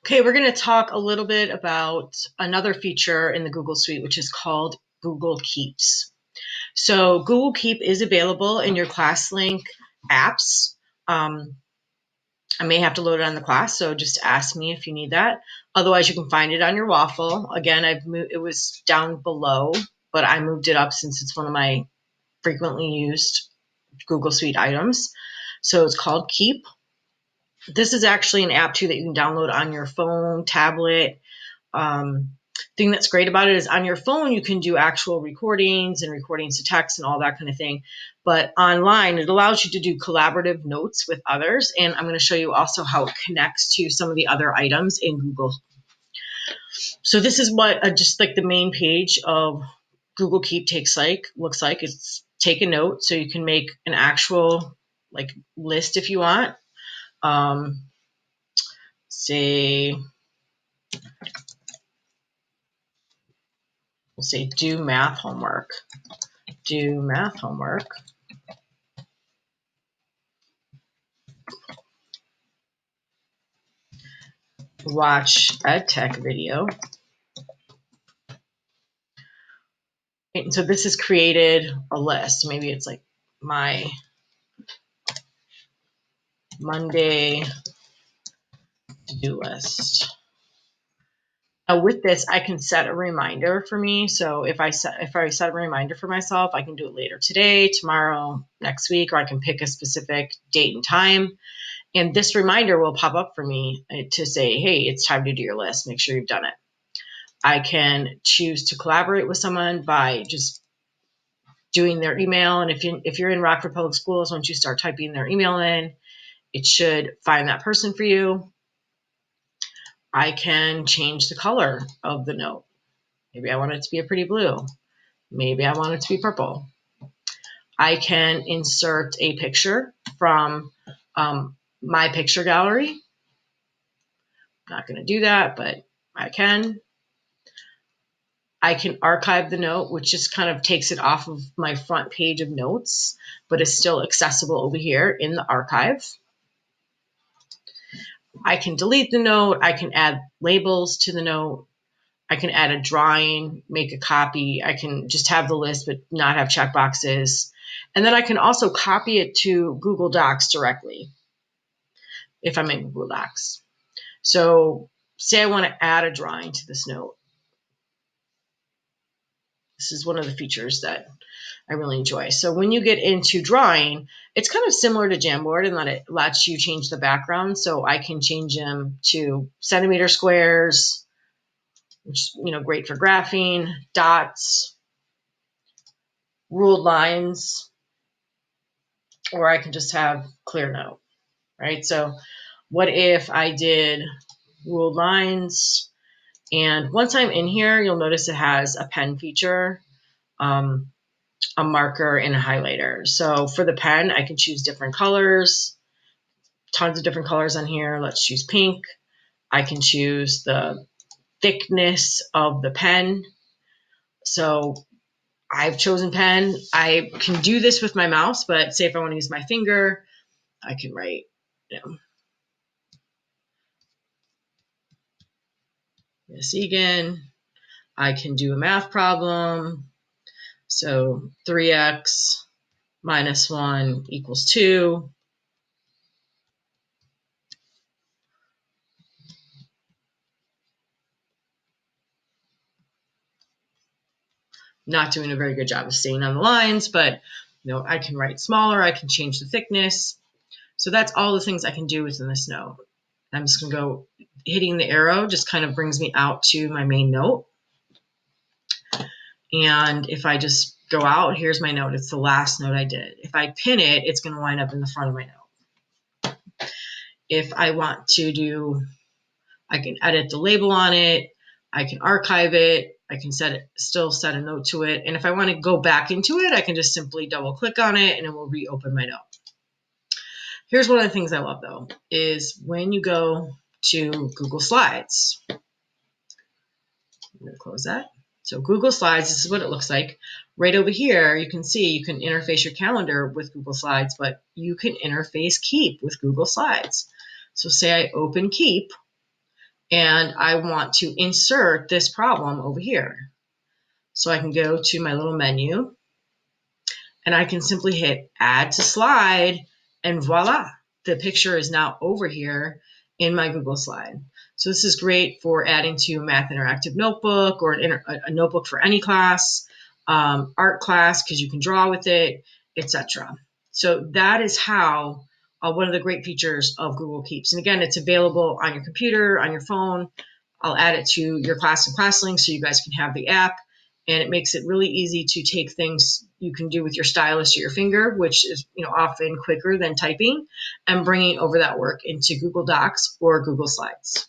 Okay, we're going to talk a little bit about another feature in the Google Suite, which is called Google Keeps. So Google Keep is available in your ClassLink apps. I may have to load it on the class, so just ask me if you need that. Otherwise, you can find it on your waffle. Again, it was down below, but I moved it up since it's one of my frequently used Google Suite items. So it's called Keep. This is actually an app too that you can download on your phone, tablet. Thing that's great about it is on your phone you can do actual recordings and recordings to text and all that kind of thing, but online it allows you to do collaborative notes with others, and I'm going to show you also how it connects to some of the other items in Google. So this is what just like the main page of Google Keep looks like. It's take a note, so you can make an actual like list if you want. Say we'll say do math homework. Do math homework. Watch EdTech video. And so this has created a list. Maybe it's like my Monday to-do list. Now with this, I can set a reminder for me. So if I set a reminder for myself, I can do it later today, tomorrow, next week, or I can pick a specific date and time. And this reminder will pop up for me to say, hey, it's time to do your list. Make sure you've done it. I can choose to collaborate with someone by just doing their email. And if you're in Rockford Public Schools, once you start typing their email in, it should find that person for you. I can change the color of the note. Maybe I want it to be a pretty blue. Maybe I want it to be purple. I can insert a picture from my picture gallery. I'm not going to do that, but I can. I can archive the note, which just kind of takes it off of my front page of notes, but is still accessible over here in the archive. I can delete the note. I can add labels to the note. I can add a drawing, make a copy. I can just have the list but not have checkboxes. And then I can also copy it to Google Docs directly if I'm in Google Docs. So say I want to add a drawing to this note. This is one of the features that I really enjoy. So when you get into drawing, it's kind of similar to Jamboard in that it lets you change the background. So I can change them to centimeter squares, which great for graphing, dots, ruled lines, or I can just have clear note, right? So what if I did ruled lines, and once I'm in here, you'll notice it has a pen feature, a marker, and a highlighter. So for the pen, I can choose different colors, tons of different colors on here. Let's choose pink. I can choose the thickness of the pen. So I've chosen pen. I can do this with my mouse, but say if I want to use my finger, I can write, Miss Egan. I can do a math problem. So 3x minus 1 equals 2. Not doing a very good job of staying on the lines, but I can write smaller. I can change the thickness. So that's all the things I can do within this note. I'm just going to go hitting the arrow, just kind of brings me out to my main note. And if I just go out, here's my note. It's the last note I did. If I pin it, it's going to wind up in the front of my note. If I want to do, I can edit the label on it. I can archive it. I can still set a note to it. And if I want to go back into it, I can just simply double click on it and it will reopen my note. Here's one of the things I love though, is when you go to Google Slides. I'm going to close that. So Google Slides, this is what it looks like. Right over here, you can see you can interface your calendar with Google Slides, but you can interface Keep with Google Slides. So say I open Keep, and I want to insert this problem over here. So I can go to my little menu and I can simply hit add to slide, and voila, the picture is now over here in my Google slide. So this is great for adding to a math interactive notebook or a notebook for any class, art class, because you can draw with it, etc. So that is how one of the great features of Google Keeps. And again, it's available on your computer, on your phone. I'll add it to your class and ClassLink so you guys can have the app. And it makes it really easy to take things you can do with your stylus or your finger, which is often quicker than typing, and bringing over that work into Google Docs or Google Slides.